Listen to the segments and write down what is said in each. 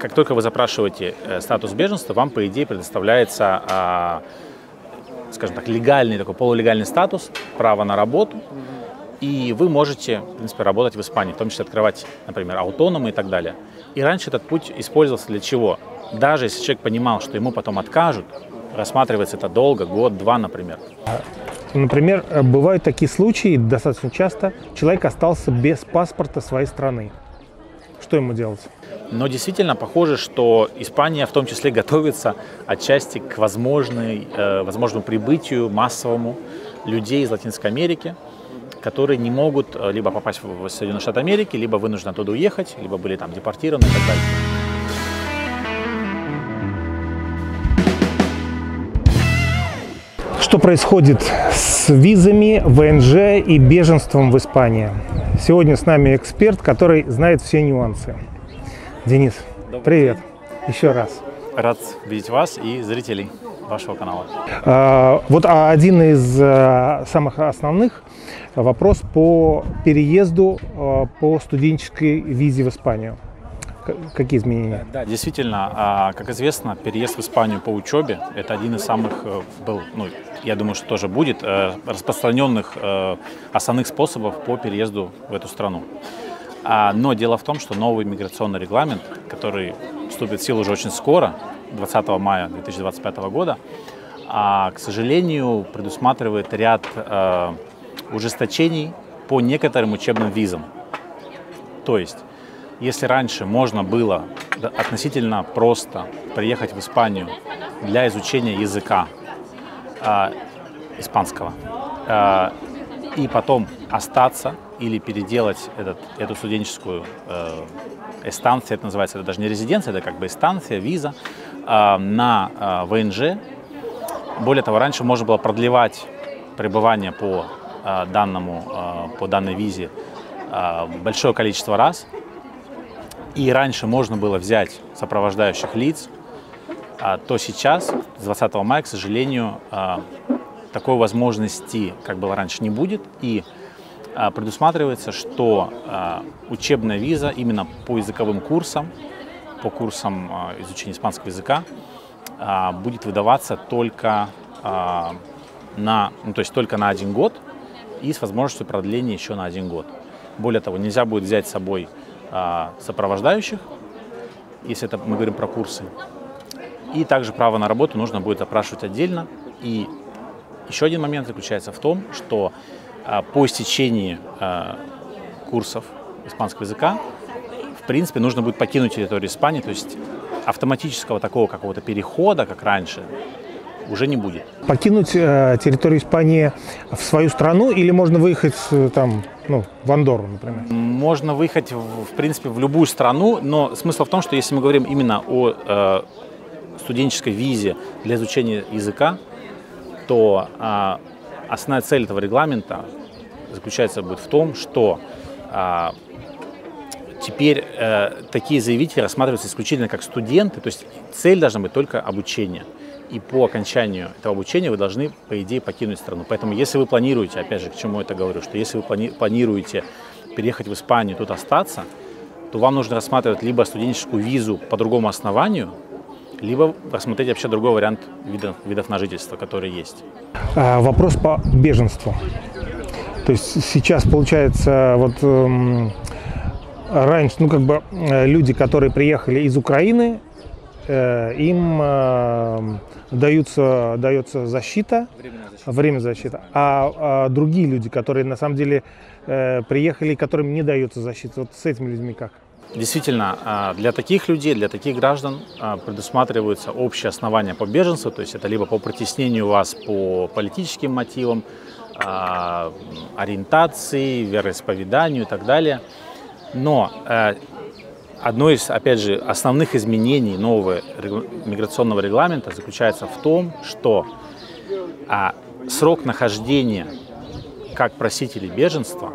как только вы запрашиваете статус беженства, вам, по идее, предоставляется, скажем так, легальный, такой полулегальный статус, право на работу, и вы можете, в принципе, работать в Испании, в том числе открывать, например, аутономы и так далее. И раньше этот путь использовался для чего? Даже если человек понимал, что ему потом откажут, рассматривается это долго, год-два, например. Например, бывают такие случаи, достаточно часто, человек остался без паспорта своей страны. Что ему делать? Но действительно похоже, что Испания в том числе готовится отчасти к возможному прибытию массовому людей из Латинской Америки, которые не могут либо попасть в Соединенные Штаты Америки, либо вынуждены оттуда уехать, либо были там депортированы и так далее. Что происходит с визами, ВНЖ и беженством в Испании? Сегодня с нами эксперт, который знает все нюансы. Денис, привет. Еще раз. Рад видеть вас и зрителей вашего канала. Вот один из самых основных вопрос по переезду по студенческой визе в Испанию. Какие изменения? Да, действительно, как известно, переезд в Испанию по учебе – это один из самых, я думаю, что тоже будет, распространенных основных способов по переезду в эту страну. Но дело в том, что новый миграционный регламент, который вступит в силу уже очень скоро, 20 мая 2025 года, к сожалению, предусматривает ряд ужесточений по некоторым учебным визам. То есть, если раньше можно было относительно просто приехать в Испанию для изучения языка испанского и потом остаться или переделать эту студенческую эстанцию, это называется, это даже не резиденция, это как бы эстанция, виза, на ВНЖ. Более того, раньше можно было продлевать пребывание по данной визе большое количество раз. И раньше можно было взять сопровождающих лиц, то сейчас, с 20 мая, к сожалению, такой возможности, как было раньше, не будет. И предусматривается, что учебная виза именно по языковым курсам, по курсам изучения испанского языка, будет выдаваться только только на 1 год и с возможностью продления еще на 1 год. Более того, нельзя будет взять с собой сопровождающих, если это мы говорим про курсы. И также право на работу нужно будет запрашивать отдельно. И еще один момент заключается в том, что по истечении курсов испанского языка, в принципе, нужно будет покинуть территорию Испании, то есть автоматического такого какого-то перехода, как раньше, уже не будет. Покинуть территорию Испании в свою страну или можно выехать там, в Андорру, например? Можно выехать, в принципе, в любую страну, но смысл в том, что если мы говорим именно о студенческой визе для изучения языка, то основная цель этого регламента заключается будет в том, что теперь такие заявители рассматриваются исключительно как студенты, то есть цель должна быть только обучение. И по окончанию этого обучения вы должны, по идее, покинуть страну. Поэтому, если вы планируете, опять же, к чему я это говорю, что если вы планируете переехать в Испанию, тут остаться, то вам нужно рассматривать либо студенческую визу по другому основанию, либо рассмотреть вообще другой вариант видов на жительство, которые есть. Вопрос по беженству. То есть сейчас, получается, раньше, люди, которые приехали из Украины, им дается защита, временная защита, а другие люди, которые на самом деле приехали, которым не дается защита, вот с этими людьми как? Действительно, для таких людей, для таких граждан предусматриваются общие основания по беженству, то есть это либо по притеснению вас по политическим мотивам, ориентации, вероисповеданию и так далее. Но одно из, опять же, основных изменений нового миграционного регламента заключается в том, что срок нахождения как просителей беженства,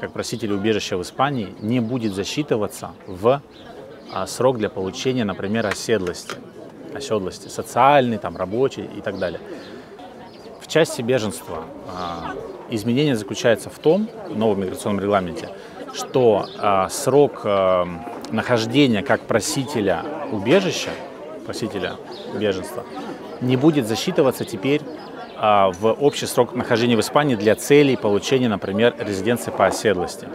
как просителей убежища в Испании, не будет засчитываться в срок для получения, например, оседлости, социальной, рабочей и так далее. В части беженства изменение заключается в том, в новом миграционном регламенте, что срок нахождение как просителя убежища, просителя беженства, не будет засчитываться теперь в общий срок нахождения в Испании для целей получения, например, резиденции по оседлости.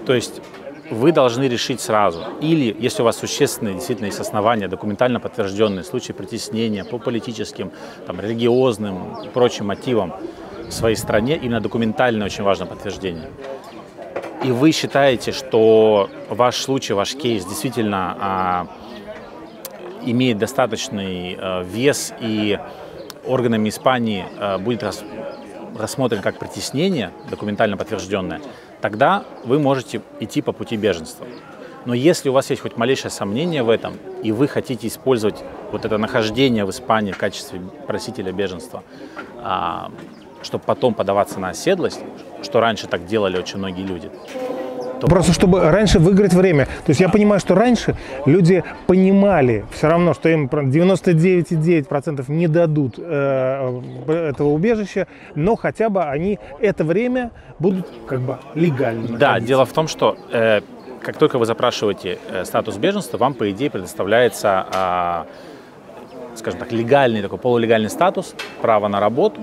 То есть вы должны решить сразу, или если у вас существенные действительно есть основания, документально подтвержденные случаи притеснения по политическим, там, религиозным и прочим мотивам в своей стране, именно документально очень важно подтверждение. И вы считаете, что ваш случай, ваш кейс действительно имеет достаточный вес и органами Испании будет рассмотрен как притеснение, документально подтвержденное, тогда вы можете идти по пути беженства. Но если у вас есть хоть малейшее сомнение в этом, и вы хотите использовать вот это нахождение в Испании в качестве просителя беженства, чтобы потом подаваться на оседлость, что раньше так делали очень многие люди. Просто чтобы раньше выиграть время. То есть я понимаю, что раньше люди понимали все равно, что им 99,9% не дадут этого убежища, но хотя бы они это время будут как бы легально. Да, дело в том, что как только вы запрашиваете статус беженства, вам, по идее, предоставляется, скажем так, легальный, такой полулегальный статус, право на работу.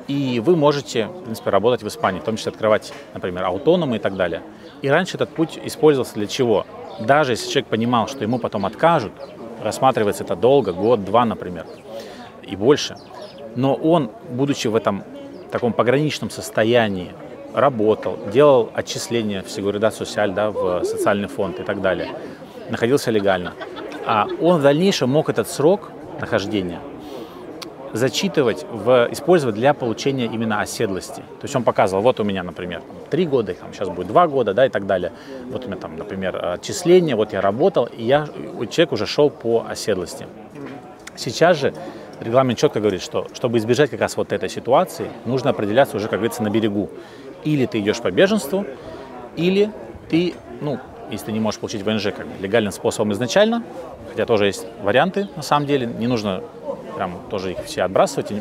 И вы можете, в принципе, работать в Испании, в том числе открывать, например, аутономы и так далее. И раньше этот путь использовался для чего? Даже если человек понимал, что ему потом откажут, рассматривается это долго, год-два, например, и больше. Но он, будучи в этом таком пограничном состоянии, работал, делал отчисления в Seguridad Social, да, в социальный фонд и так далее, находился легально. А он в дальнейшем мог этот срок нахождения зачитывать, использовать для получения именно оседлости. То есть он показывал, вот у меня, например, 3 года, там, сейчас будет 2 года, да, и так далее. Вот у меня там, например, отчисления, вот я работал, и человек уже шел по оседлости. Сейчас же регламент четко говорит, что чтобы избежать как раз вот этой ситуации, нужно определяться уже, как говорится, на берегу. Или ты идешь по беженству, или ты, если ты не можешь получить ВНЖ как бы легальным способом изначально, хотя тоже есть варианты, на самом деле, не нужно прям тоже их все отбрасывать.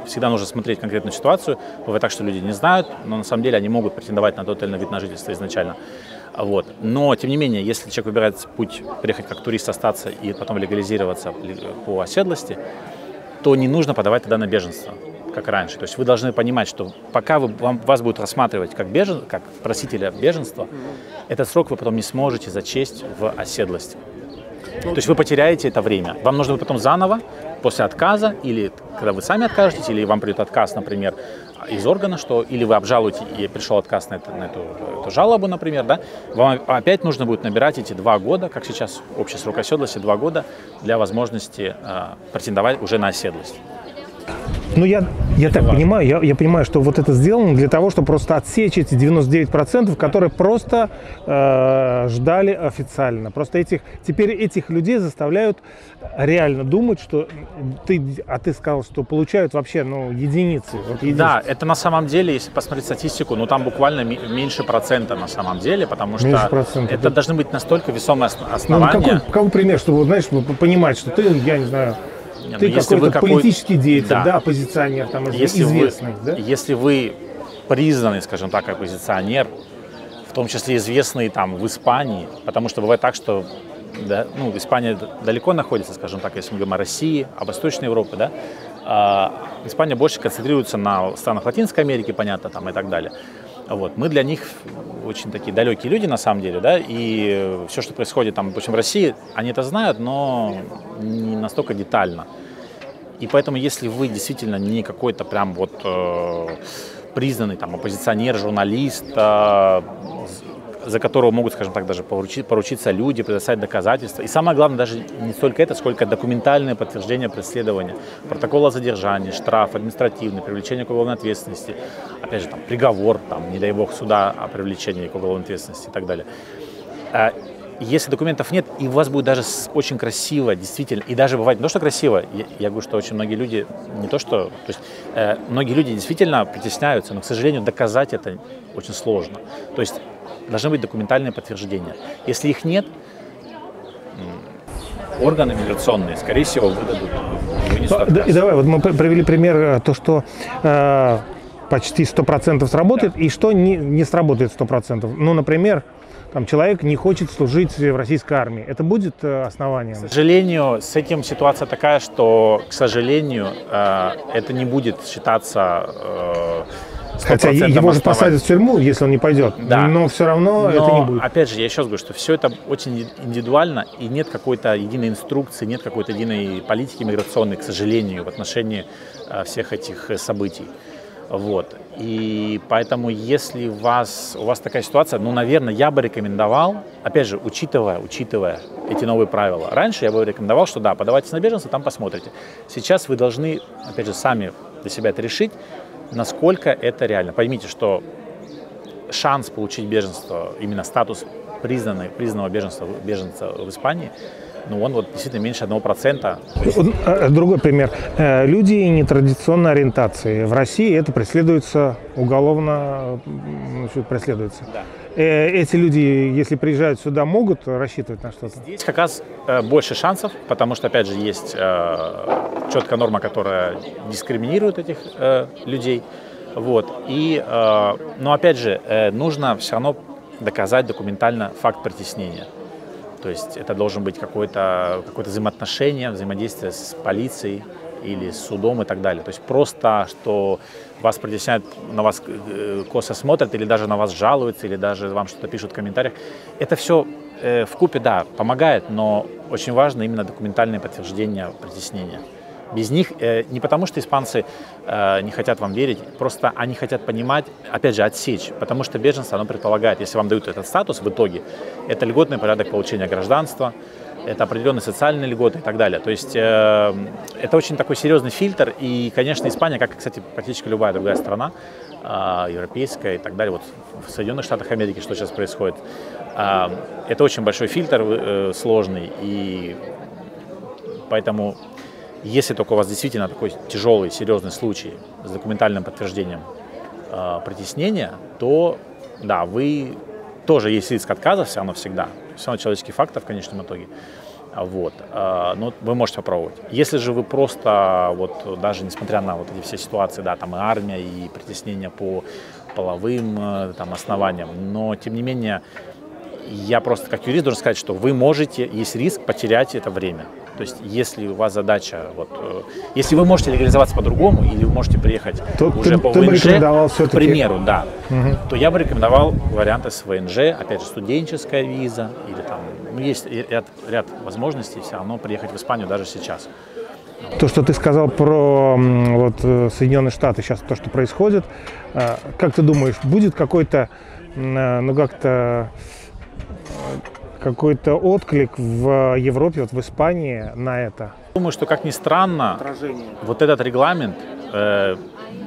Всегда нужно смотреть конкретную ситуацию. Бывает так, что люди не знают, но на самом деле они могут претендовать на тот или иной вид на жительство изначально. Вот. Но, тем не менее, если человек выбирает путь приехать как турист, остаться и потом легализироваться по оседлости, то не нужно подавать тогда на беженство, как раньше. То есть вы должны понимать, что пока вас будут рассматривать как просителя беженства, этот срок вы потом не сможете зачесть в оседлости. То есть вы потеряете это время. Вам нужно потом заново, после отказа, или когда вы сами откажетесь, или вам придет отказ, например, из органа, или вы обжалуете, и пришел отказ на эту жалобу, например, да, вам опять нужно будет набирать эти 2 года, как сейчас общий срок оседлости, 2 года для возможности претендовать уже на оседлость. Ну, я так понимаю, я понимаю, что вот это сделано для того, чтобы просто отсечь эти 99%, которые просто ждали официально. Просто теперь этих людей заставляют реально думать, что ты сказал, что получают вообще единицы. Да, это на самом деле, если посмотреть статистику, там буквально меньше процента на самом деле, потому что это должны быть настолько весомые основания. Какой пример, чтобы, знаешь, понимать, что ты, я не знаю, ты какой-то политический деятель, да, оппозиционер, там, известный. Если вы признанный, скажем так, оппозиционер, в том числе известный там в Испании, потому что бывает так, что Испания далеко находится, скажем так, если мы говорим о России, об Восточной Европе, да, Испания больше концентрируется на странах Латинской Америки, понятно, там и так далее. Вот. Мы для них очень такие далекие люди, на самом деле, да, и все, что происходит там, допустим, в России, они это знают, но не настолько детально. И поэтому, если вы действительно не какой-то прям признанный там оппозиционер, журналист, за которого могут, скажем так, даже поручиться люди, предоставить доказательства. И самое главное, даже не столько это, сколько документальное подтверждение преследования, протокол о задержании, штраф, административный, привлечение к уголовной ответственности, опять же, там, приговор, не дай бог, суда о привлечении к уголовной ответственности и так далее. Если документов нет, и у вас будет даже очень красиво, действительно, и даже бывает не то, что красиво, я говорю, что очень многие люди, многие люди действительно притесняются, но, к сожалению, доказать это очень сложно. То есть должны быть документальные подтверждения. Если их нет, органы миграционные, скорее всего, вынесут отказ. И давай, вот мы привели пример, то, что почти 100% сработает, и что не сработает 100%. Ну, например, там, человек не хочет служить в российской армии. Это будет основанием? К сожалению, с этим ситуация такая, что, к сожалению, это не будет считаться 100% Хотя его же посадят в тюрьму, если он не пойдет, да. Но все равно это не будет. Опять же, я еще раз говорю, что все это очень индивидуально, и нет какой-то единой инструкции, нет какой-то единой политики миграционной, к сожалению, в отношении всех этих событий. Вот. И поэтому, если у вас такая ситуация, ну, наверное, я бы рекомендовал, опять же, учитывая эти новые правила. Раньше я бы рекомендовал, что да, подавайтесь на беженство, там посмотрите. Сейчас вы должны, опять же, сами для себя это решить, насколько это реально. Поймите, что шанс получить беженство, именно статус признанного беженца в Испании, ну, он вот действительно меньше 1%. Другой пример. Люди нетрадиционной ориентации. В России это преследуется, уголовно преследуется. Да. Эти люди, если приезжают сюда, могут рассчитывать на что-то? Здесь как раз больше шансов, потому что, опять же, есть четкая норма, которая дискриминирует этих людей. Вот. Но, опять же, нужно все равно доказать документально факт притеснения. То есть это должен быть какое-то взаимоотношение, взаимодействие с полицией или с судом и так далее. То есть просто, что вас притесняют, на вас косо смотрят, или даже на вас жалуются, или даже вам что-то пишут в комментариях. Это все вкупе, да, помогает, но очень важно именно документальное подтверждение притеснения. Без них, не потому что испанцы не хотят вам верить, просто они хотят понимать, опять же, отсечь, потому что беженство, оно предполагает, если вам дают этот статус в итоге, это льготный порядок получения гражданства, это определенные социальные льготы и так далее. То есть это очень такой серьезный фильтр, и, конечно, Испания, как, кстати, практически любая другая страна, европейская и так далее, вот в Соединенных Штатах Америки, что сейчас происходит, это очень большой фильтр, сложный, и поэтому... Если только у вас действительно такой тяжелый, серьезный случай с документальным подтверждением притеснения, то да, вы тоже есть риск отказа все равно всегда. Все равно человеческий фактор в конечном итоге. Вот. Но вы можете попробовать. Если же вы просто, вот, даже несмотря на вот эти все ситуации, да, там и армия, и притеснение по половым там, основаниям, но тем не менее, я просто как юрист должен сказать, что вы можете, есть риск потерять это время. То есть, если у вас задача, вот, если вы можете легализоваться по-другому, или вы можете приехать уже по ВНЖ, к примеру, да, то я бы рекомендовал варианты с ВНЖ, опять же, студенческая виза, или там, ну, есть ряд возможностей все равно приехать в Испанию даже сейчас. То, что ты сказал про вот, Соединенные Штаты, сейчас то, что происходит, как ты думаешь, будет какой-то, ну, как-то... какой-то отклик в Европе, вот в Испании на это? Думаю, что, как ни странно, вот этот регламент,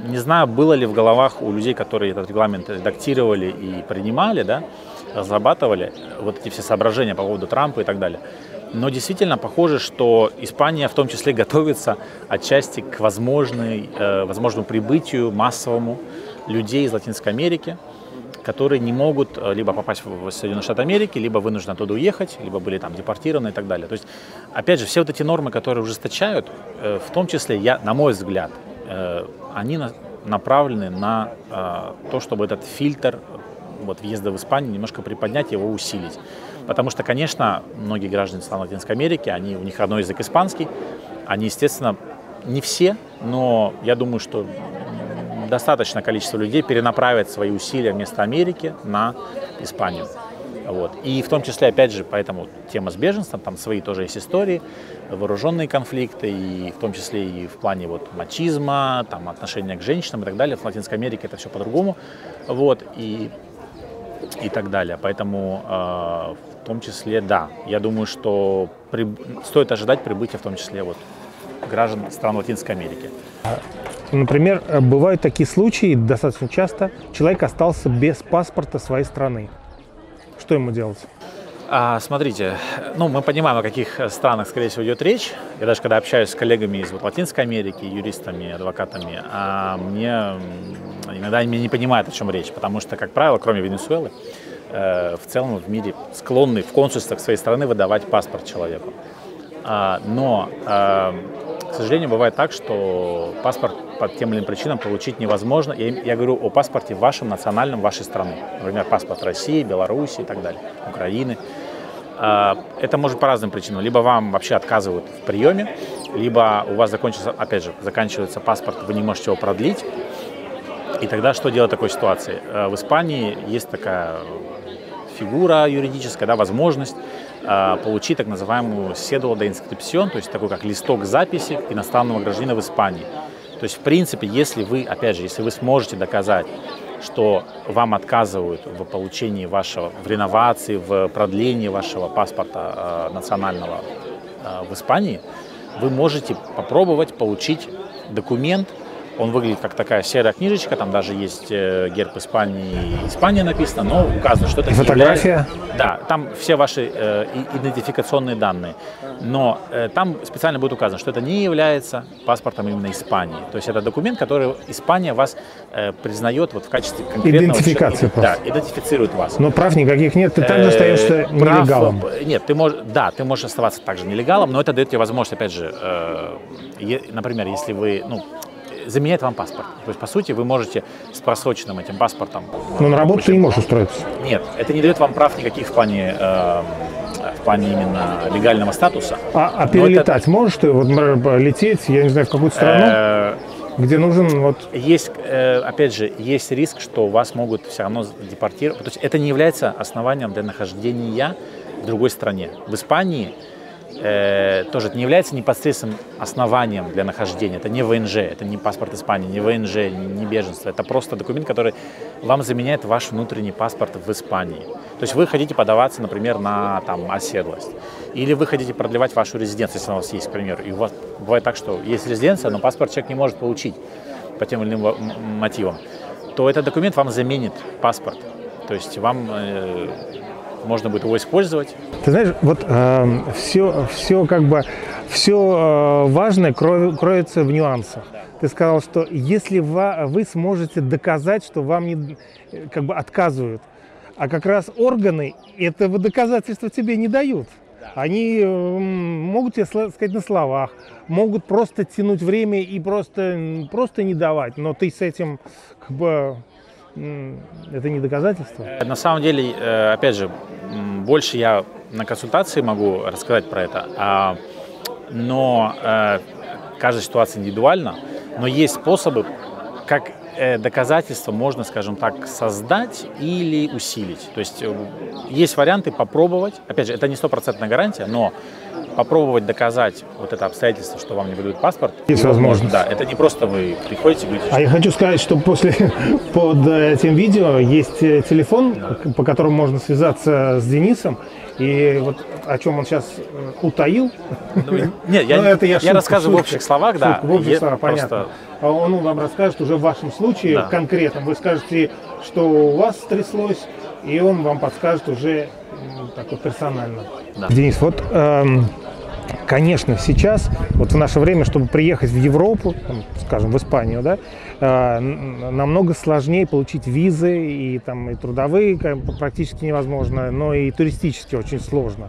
не знаю, было ли в головах у людей, которые этот регламент редактировали и принимали, да, разрабатывали вот эти все соображения по поводу Трампа и так далее. Но действительно похоже, что Испания в том числе готовится отчасти к возможному прибытию массовому людей из Латинской Америки, которые не могут либо попасть в Соединенные Штаты Америки, либо вынуждены оттуда уехать, либо были там депортированы и так далее. То есть, опять же, все вот эти нормы, которые ужесточают, в том числе, на мой взгляд, они направлены на то, чтобы этот фильтр вот, въезда в Испанию немножко приподнять, его усилить. Потому что, конечно, многие граждане стран Латинской Америки, у них родной язык испанский, они, естественно, не все, но я думаю, что достаточное количество людей перенаправят свои усилия вместо Америки на Испанию. Вот. И в том числе, опять же, поэтому тема с беженством, там свои тоже есть истории, вооруженные конфликты, и в том числе и в плане вот, мачизма, там, отношения к женщинам и так далее. В Латинской Америке это все по-другому, вот, и так далее. Поэтому в том числе, да, я думаю, что стоит ожидать прибытия в том числе вот, граждан стран Латинской Америки. Например, бывают такие случаи, достаточно часто, человек остался без паспорта своей страны. Что ему делать? Смотрите, ну, мы понимаем, о каких странах, скорее всего, идет речь. Я даже когда общаюсь с коллегами из вот, Латинской Америки, юристами, адвокатами, мне иногда они не понимают, о чем речь, потому что, как правило, кроме Венесуэлы, в целом в мире склонны в консульствах своей страны выдавать паспорт человеку. Но к сожалению, бывает так, что паспорт по тем или иным причинам получить невозможно. Я говорю о паспорте вашем национальном, вашей страны. Например, паспорт России, Беларуси и так далее, Украины. Это может по разным причинам. Либо вам вообще отказывают в приеме, либо у вас заканчивается паспорт, вы не можете его продлить. И тогда что делать в такой ситуации? В Испании есть такая фигура юридическая, да, возможность получить так называемую cédula de inscripción, то есть такой как листок записи иностранного гражданина в Испании. То есть, в принципе, если вы сможете доказать, что вам отказывают в получении вашего, в реновации, в продлении вашего паспорта национального в Испании, вы можете попробовать получить документ. Он выглядит как такая серая книжечка, там даже есть герб Испании, Испания написано, но указано, что это не фотография. Да, там все ваши идентификационные данные, но там специально будет указано, что это не является паспортом именно Испании. То есть это документ, который Испания вас признает вот в качестве конкретного идентификации человека. Да, идентифицирует вас. Но прав никаких нет, ты также остаешься нелегалом. Нет, ты можешь оставаться также нелегалом, но это дает тебе возможность, опять же, например, если вы, заменяет вам паспорт. То есть, по сути, вы можете с просроченным этим паспортом... Но на работу ты не можешь устроиться. Нет, это не дает вам прав никаких в плане именно легального статуса. А перелетать можешь ты? Вот лететь, я не знаю, в какую-то страну, где нужен вот... Есть, опять же, есть риск, что вас могут все равно депортировать. То есть это не является основанием для нахождения в другой стране. В Испании тоже это не является непосредственным основанием для нахождения. Это не ВНЖ, это не паспорт Испании, не ВНЖ, не беженство. Это просто документ, который вам заменяет ваш внутренний паспорт в Испании. То есть вы хотите подаваться, например, на оседлость. Или вы хотите продлевать вашу резиденцию, если у вас есть, к примеру. И у вас бывает так, что есть резиденция, но паспорт человек не может получить по тем или иным мотивам. То этот документ вам заменит паспорт. То есть вам... можно будет его использовать. Ты знаешь, вот все важное кроется в нюансах. Ты сказал, что если вы сможете доказать, что вам не отказывают, а как раз органы этого доказательства тебе не дают. Они могут тебе сказать на словах, могут просто тянуть время и просто не давать, но ты с этим это не доказательство? На самом деле, опять же, больше я на консультации могу рассказать про это, но каждая ситуация индивидуальна, но есть способы, как доказательства можно, скажем так, создать или усилить. То есть есть варианты попробовать, опять же, это не стопроцентная гарантия, но попробовать доказать вот это обстоятельство, что вам не выдают паспорт. Есть возможность. Да, это не просто вы приходите и говорите. А я хочу сказать, что под этим видео есть телефон, по которому можно связаться с Денисом. И вот о чем он сейчас утаил. Нет, я рассказываю в общих словах, да. В общих словах, понятно. А он вам расскажет уже в вашем случае конкретно. Вы скажете, что у вас стряслось, и он вам подскажет уже так вот персонально. Да. Денис, вот, конечно, сейчас, вот в наше время, чтобы приехать в Европу, скажем, в Испанию, да, намного сложнее получить визы, и трудовые практически невозможно, но и туристически очень сложно.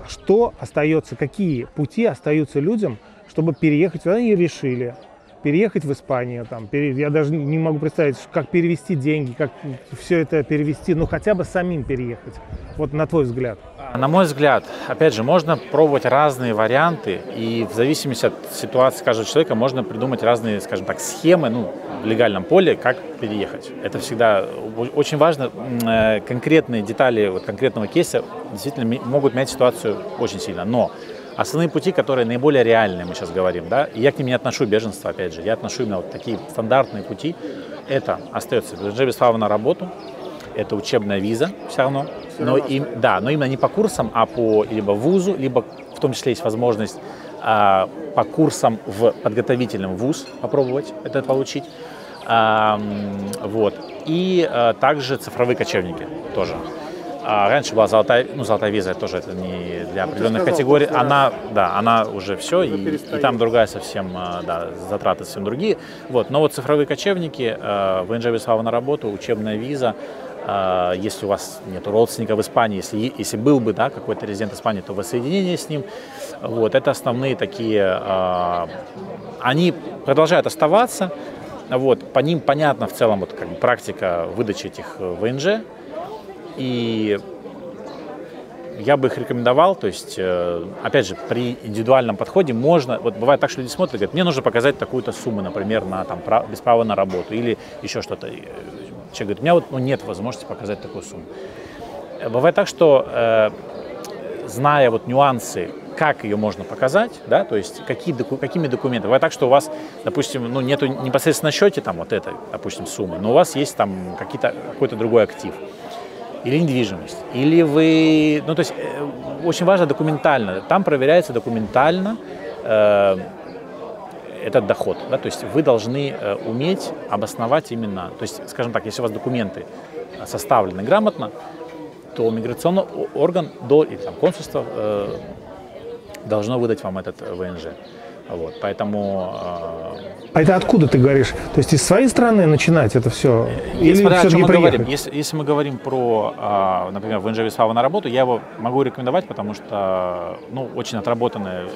Что остается, какие пути остаются людям, чтобы переехать? Они решили переехать в Испанию. Я даже не могу представить, как перевести деньги, как все это перевести, хотя бы самим переехать. Вот на твой взгляд. На мой взгляд, опять же, можно пробовать разные варианты, и в зависимости от ситуации каждого человека можно придумать разные, скажем так, схемы, в легальном поле, как переехать. Это всегда очень важно. Конкретные детали конкретного кейса действительно могут менять ситуацию очень сильно, но основные пути, которые наиболее реальные, мы сейчас говорим, да, и я к ним не отношу беженство, опять же, я отношу именно такие стандартные пути. Это остается ВНЖ без права на работу, это учебная виза все равно, но именно не по курсам, а по либо вузу, либо в том числе есть возможность по курсам в подготовительном вуз попробовать это получить. Вот. И также цифровые кочевники тоже. Раньше была золотая виза, тоже это не для определенных категорий. Она уже все, и там другая совсем, затраты совсем другие. Вот. Но вот цифровые кочевники, ВНЖ без права на работу, учебная виза, Если у вас нет родственника в Испании, если был бы, да, какой-то резидент Испании, то воссоединение с ним. Вот, это основные такие, они продолжают оставаться, вот, по ним понятна в целом вот, как бы, практика выдачи этих ВНЖ, и я бы их рекомендовал, то есть, опять же, при индивидуальном подходе можно, вот бывает так, что люди смотрят и говорят, мне нужно показать такую-то сумму, например, на, там, без права на работу или еще что-то. Человек говорит, у меня вот, нет возможности показать такую сумму. Бывает так, что, зная вот нюансы, как ее можно показать, да, то есть какими документами. Бывает так, что у вас, допустим, ну, нету непосредственно на счете там вот этой, допустим, суммы, но у вас есть там какой-то другой актив или недвижимость, или вы, ну, то есть очень важно документально, там проверяется документально этот доход, да, то есть вы должны уметь обосновать именно, то есть, скажем так, если у вас документы составлены грамотно, то миграционный орган или там, консульство должно выдать вам этот ВНЖ. Вот, поэтому... А это откуда ты говоришь? То есть из своей страны начинать это все? Или смотря о чем мы говорим. Если мы говорим про, например, ВНЖ без права на работу, я его могу рекомендовать, потому что, ну, очень отработанная,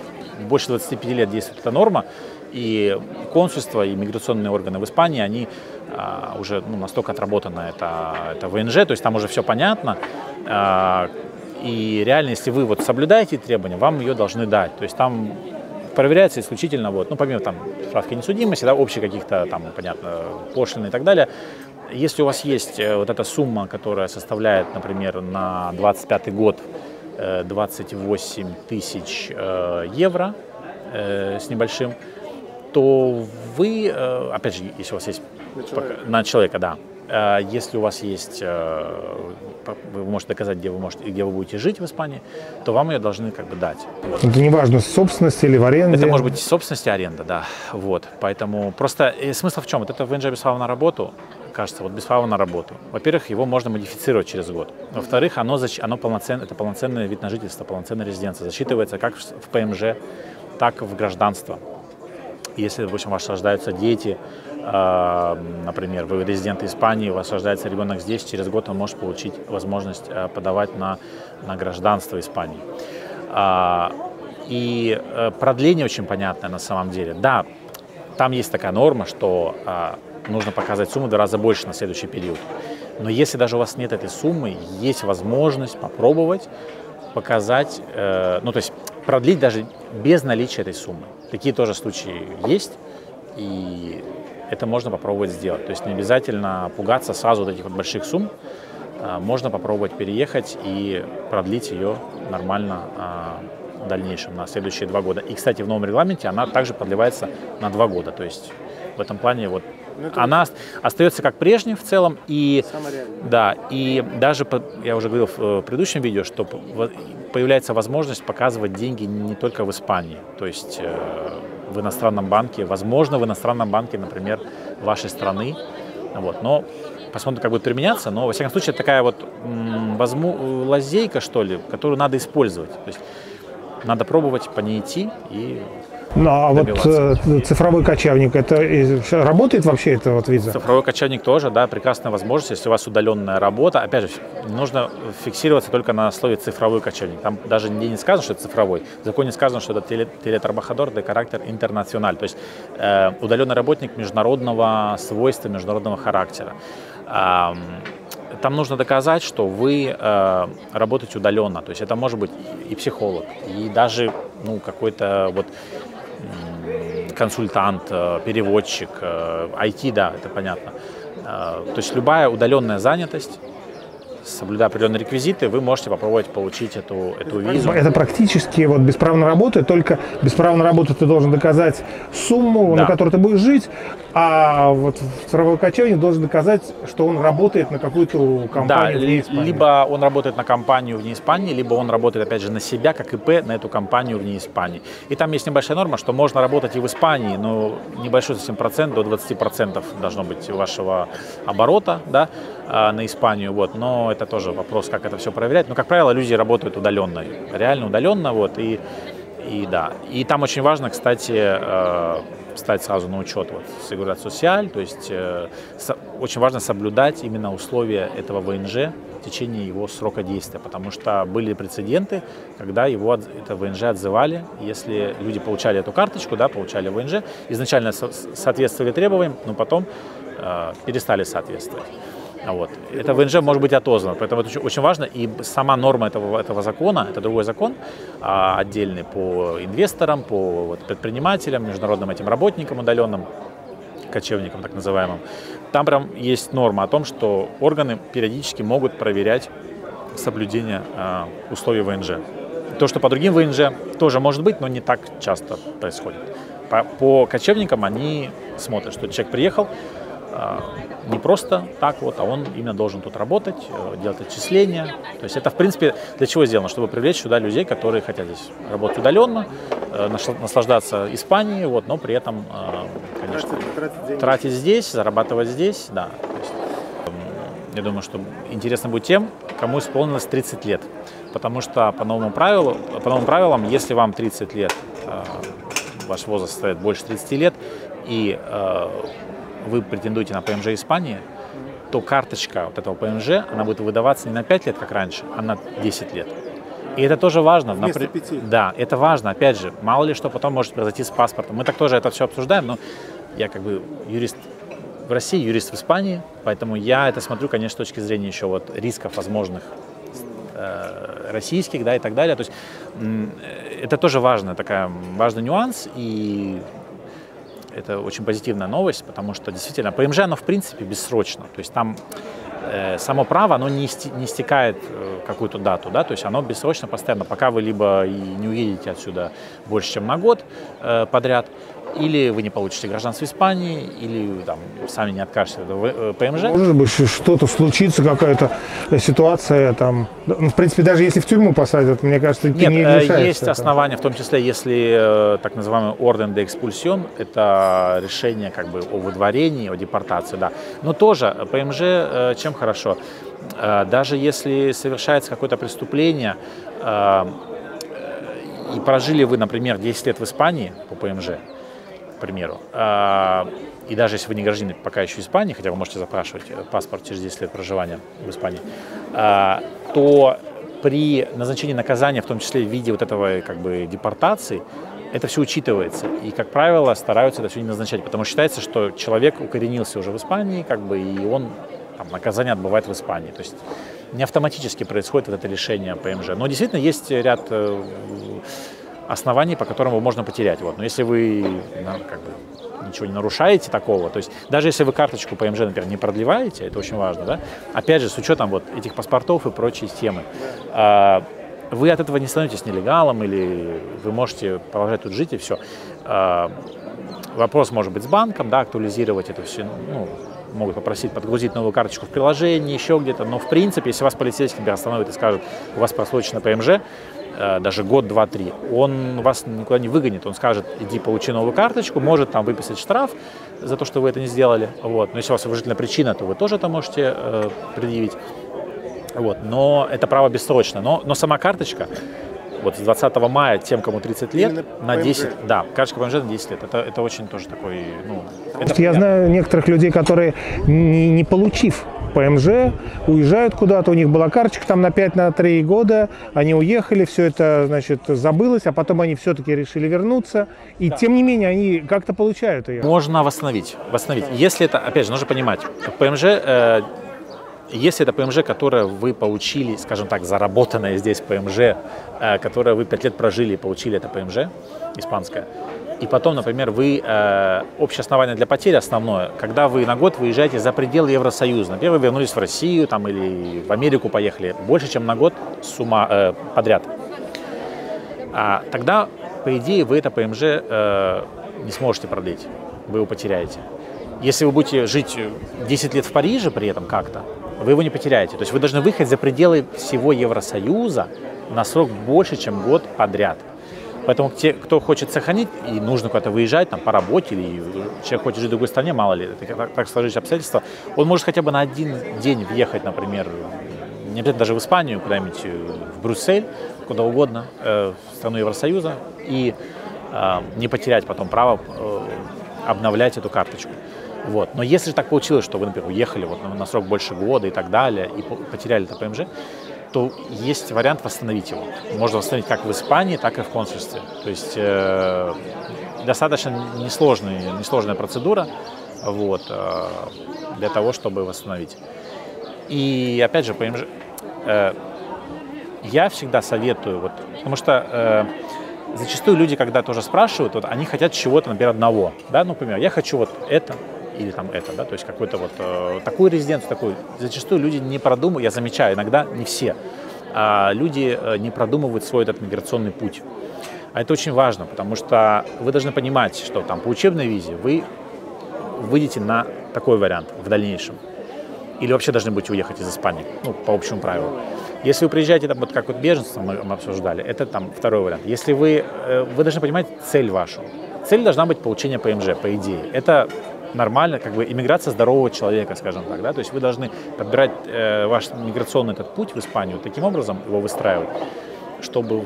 больше 25 лет действует эта норма, и консульство, и миграционные органы в Испании, они уже, ну, настолько отработано это ВНЖ, то есть там уже все понятно, и реально, если вы вот соблюдаете требования, вам ее должны дать, то есть там проверяется исключительно, вот, ну, помимо там справки несудимости, да, общих каких-то там, понятно, пошлины и так далее. Если у вас есть вот эта сумма, которая составляет, например, на 2025 год 28 тысяч евро с небольшим, то вы, опять же, если у вас есть на человека, да, если у вас есть, вы можете доказать, где вы будете жить в Испании, то вам ее должны как бы дать. Вот. Это не важно, собственность или в аренде? Это может быть собственность и аренда, да. Вот. Поэтому просто смысл в чем? Вот это ВНЖ без права на работу, кажется, вот без права на работу. Во-первых, его можно модифицировать через год. Во-вторых, это полноценный вид на жительство, полноценная резиденция. Засчитывается как в ПМЖ, так и в гражданство. Если, допустим, у вас рождаются дети, например, вы резиденты Испании, у вас рождается ребенок здесь, через год он может получить возможность подавать на гражданство Испании. И продление очень понятное на самом деле. Да, там есть такая норма, что нужно показать сумму в 2 раза больше на следующий период. Но если даже у вас нет этой суммы, есть возможность попробовать показать, ну то есть продлить даже без наличия этой суммы. Такие тоже случаи есть, и это можно попробовать сделать. То есть не обязательно пугаться сразу вот этих вот больших сумм. Можно попробовать переехать и продлить ее нормально в дальнейшем, на следующие 2 года. И, кстати, в новом регламенте она также продлевается на 2 года. То есть в этом плане вот она остается как прежней в целом. И, да, и даже, я уже говорил в предыдущем видео, что появляется возможность показывать деньги не только в Испании. То есть в иностранном банке, возможно, в иностранном банке, например, вашей страны. Вот. Но посмотрим, как будет применяться. Но, во всяком случае, это такая вот лазейка, что ли, которую надо использовать. То есть надо пробовать по ней идти и Ну, а добиваться. Вот цифровой кочевник, это работает вообще эта вот виза? Цифровой кочевник тоже, да, прекрасная возможность, если у вас удаленная работа. Опять же, нужно фиксироваться только на слове цифровой кочевник. Там даже нигде не сказано, что это цифровой. В законе сказано, что это телетрабахадор де характер интернациональ, то есть удаленный работник международного свойства, международного характера. Там нужно доказать, что вы работаете удаленно, то есть это может быть и психолог, и даже какой-то вот консультант, переводчик, IT, да, это понятно. То есть любая удаленная занятость, соблюдая определенные реквизиты, вы можете попробовать получить эту визу. Это практически вот без права на работу, только без права на работу ты должен доказать сумму, да, на которой ты будешь жить, а вот цифровой кочевник должен доказать, что он работает на какую-то компанию, да, вне Испании. Либо он работает на компанию вне Испании, либо он работает, опять же, на себя, как ИП, на эту компанию вне Испании. И там есть небольшая норма, что можно работать и в Испании, но небольшой совсем процент, до 20% должно быть вашего оборота, да, на Испанию, вот, но это тоже вопрос, как это все проверять. Но, как правило, люди работают удаленно, реально удаленно, вот, и И там очень важно, кстати, стать сразу на учет вот, Seguridad Social, то есть очень важно соблюдать именно условия этого ВНЖ в течение его срока действия, потому что были прецеденты, когда это ВНЖ отзывали, если люди получали эту карточку, да, получали ВНЖ, изначально соответствовали требованиям, но потом перестали соответствовать. Вот. Это ВНЖ может быть отозвано, поэтому это очень важно. И сама норма этого закона, это другой закон, отдельный по инвесторам, по предпринимателям, международным этим работникам удаленным, кочевникам так называемым. Там прям есть норма о том, что органы периодически могут проверять соблюдение условий ВНЖ. То, что по другим ВНЖ тоже может быть, но не так часто происходит. По кочевникам они смотрят, что человек приехал, не просто так вот, а он именно должен тут работать, делать отчисления. То есть это, в принципе, для чего сделано? Чтобы привлечь сюда людей, которые хотят здесь работать удаленно, наслаждаться Испанией, вот, но при этом, конечно, тратить здесь, зарабатывать здесь. Да. То есть, я думаю, что интересно будет тем, кому исполнилось 30 лет. Потому что по новым правилам, если вам 30 лет, ваш возраст составит больше 30 лет, и вы претендуете на ПМЖ Испании, то карточка вот этого ПМЖ, она будет выдаваться не на 5 лет, как раньше, а на 10 лет. И это тоже важно. Вместо 5. Да, это важно. Опять же, мало ли что потом может произойти с паспортом. Мы так тоже это все обсуждаем, но я как бы юрист в России, юрист в Испании, поэтому я это смотрю, конечно, с точки зрения еще вот рисков возможных российских, да, и так далее. То есть это тоже важный нюанс, и это очень позитивная новость, потому что действительно ПМЖ, оно в принципе бессрочно. То есть там само право, оно не истекает какую-то дату, да, то есть оно бессрочно постоянно, пока вы либо и не уедете отсюда больше, чем на год подряд, или вы не получите гражданство Испании, или там сами не откажетесь от ПМЖ. Может быть, что-то случится, какая-то ситуация там. Ну, в принципе, даже если в тюрьму посадят, мне кажется, ты не мешаешь. Есть основания, в том числе, если так называемый орден де экспульсион, это решение как бы о выдворении, о депортации, да. Но тоже ПМЖ чем хорошо? Даже если совершается какое-то преступление, и прожили вы, например, 10 лет в Испании по ПМЖ, к примеру, и даже если вы не гражданин пока еще Испании, хотя вы можете запрашивать паспорт через 10 лет проживания в Испании, то при назначении наказания, в том числе в виде вот этого как бы депортации, это все учитывается. И, как правило, стараются это все не назначать, потому что считается, что человек укоренился уже в Испании, как бы, и он там, наказание отбывает в Испании. То есть не автоматически происходит вот это решение ПМЖ. Но действительно есть ряд оснований, по которым его можно потерять. Вот. Но если вы как бы, ничего не нарушаете такого, то есть даже если вы карточку ПМЖ, например, не продлеваете, это очень важно, да, опять же, с учетом вот этих паспортов и прочей темы, вы от этого не становитесь нелегалом, или вы можете продолжать тут жить, и все. Вопрос может быть с банком, да, актуализировать это все, ну, могут попросить подгрузить новую карточку в приложении, еще где-то, но в принципе, если вас полицейский, например, остановит и скажет, у вас просрочено ПМЖ, даже год, два, три, он вас никуда не выгонит, он скажет, иди получи новую карточку, может там выписать штраф за то, что вы это не сделали, вот. Но если у вас уважительная причина, то вы тоже это можете предъявить, вот. Но это право бессрочно, но сама карточка, вот с 20 мая тем, кому 30 лет, именно на 10, да, карточка ПМЖ на 10 лет, это очень тоже такой, ну... Это я знаю некоторых людей, которые, не получив ПМЖ, уезжают куда-то, у них была карточка там на 5-3 года, они уехали, все это, значит, забылось, а потом они все-таки решили вернуться, и тем не менее они как-то получают ее. Можно восстановить. Если это, опять же, нужно понимать, ПМЖ, если это ПМЖ, которое вы получили, скажем так, заработанное здесь ПМЖ, которое вы 5 лет прожили и получили это ПМЖ испанское, и потом, например, вы общее основание для потери основное, когда вы на год выезжаете за пределы Евросоюза. Например, вы вернулись в Россию там, или в Америку поехали больше, чем на год подряд. Тогда, по идее, вы это ПМЖ не сможете продлить, вы его потеряете. Если вы будете жить 10 лет в Париже при этом как-то, вы его не потеряете. То есть вы должны выехать за пределы всего Евросоюза на срок больше, чем год подряд. Поэтому те, кто хочет сохранить, и нужно куда-то выезжать там, по работе, или человек хочет жить в другой стране, мало ли, так сложились обстоятельства, он может хотя бы на один день въехать, например, не обязательно даже в Испанию, куда-нибудь в Брюссель, куда угодно, в страну Евросоюза, и не потерять потом право обновлять эту карточку. Вот. Но если же так получилось, что вы, например, уехали вот на срок больше года и так далее, и потеряли это ПМЖ, то есть вариант восстановить его. Можно восстановить как в Испании, так и в консульстве. То есть достаточно несложная процедура вот, для того, чтобы восстановить. И опять же, ПМЖ, я всегда советую, вот, потому что зачастую люди, когда тоже спрашивают, вот, они хотят чего-то, например, одного. Да? Например, я хочу вот это или там это, да? То есть какую-то вот такую резиденцию, такую. Зачастую люди не продумывают, я замечаю, иногда не все, люди не продумывают свой этот миграционный путь. А это очень важно, потому что вы должны понимать, что там по учебной визе вы выйдете на такой вариант в дальнейшем. Или вообще должны будете уехать из Испании, ну, по общему правилу. Если вы приезжаете, там, вот как вот беженство мы обсуждали, это там второй вариант. Если вы должны понимать цель вашу. Цель должна быть получение ПМЖ, по идее. Это нормально, как бы иммиграция здорового человека, скажем так, да. То есть вы должны подбирать ваш миграционный этот путь в Испанию таким образом, его выстраивать, чтобы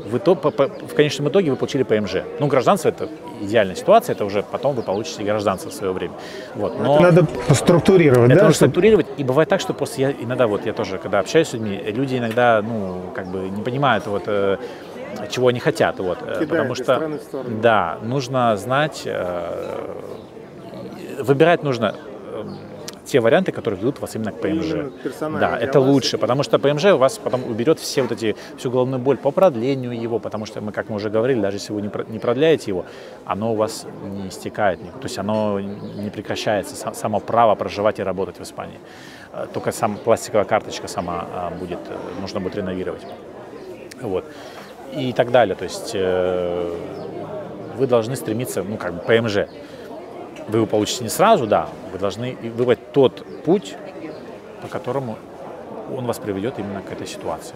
в конечном итоге вы получили ПМЖ. Ну, гражданство — это идеальная ситуация, это уже потом вы получите гражданство в свое время. Вот. Но это надо структурировать, это да? нужно структурировать, и бывает так, что просто иногда, вот я тоже, когда общаюсь с людьми, люди иногда, ну, как бы не понимают, вот, чего они хотят, вот, потому что, да, нужно знать, выбирать нужно те варианты, которые ведут вас именно к ПМЖ. Да, это лучше, потому что ПМЖ у вас потом уберет всю головную боль по продлению его, потому что, как мы уже говорили, даже если вы не продляете его, оно у вас не истекает, то есть оно не прекращается, само право проживать и работать в Испании. Только пластиковая карточка сама нужно будет реновировать. Вот. И так далее, то есть вы должны стремиться, ну, как бы, ПМЖ. Вы его получите не сразу, да, вы должны выбрать тот путь, по которому он вас приведет именно к этой ситуации.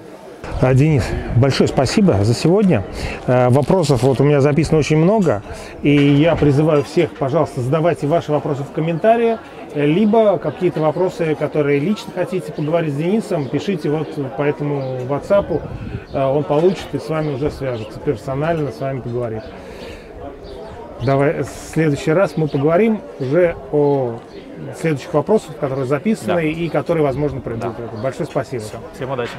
Денис, большое спасибо за сегодня. Вопросов вот у меня записано очень много, и я призываю всех, пожалуйста, задавайте ваши вопросы в комментариях, либо какие-то вопросы, которые лично хотите поговорить с Денисом, пишите вот по этому WhatsApp, он получит и с вами уже свяжется персонально, с вами поговорит. Давай, в следующий раз мы поговорим уже о следующих вопросах, которые записаны, да, и которые, возможно, придут. Да. Большое спасибо. Все. Всем удачи.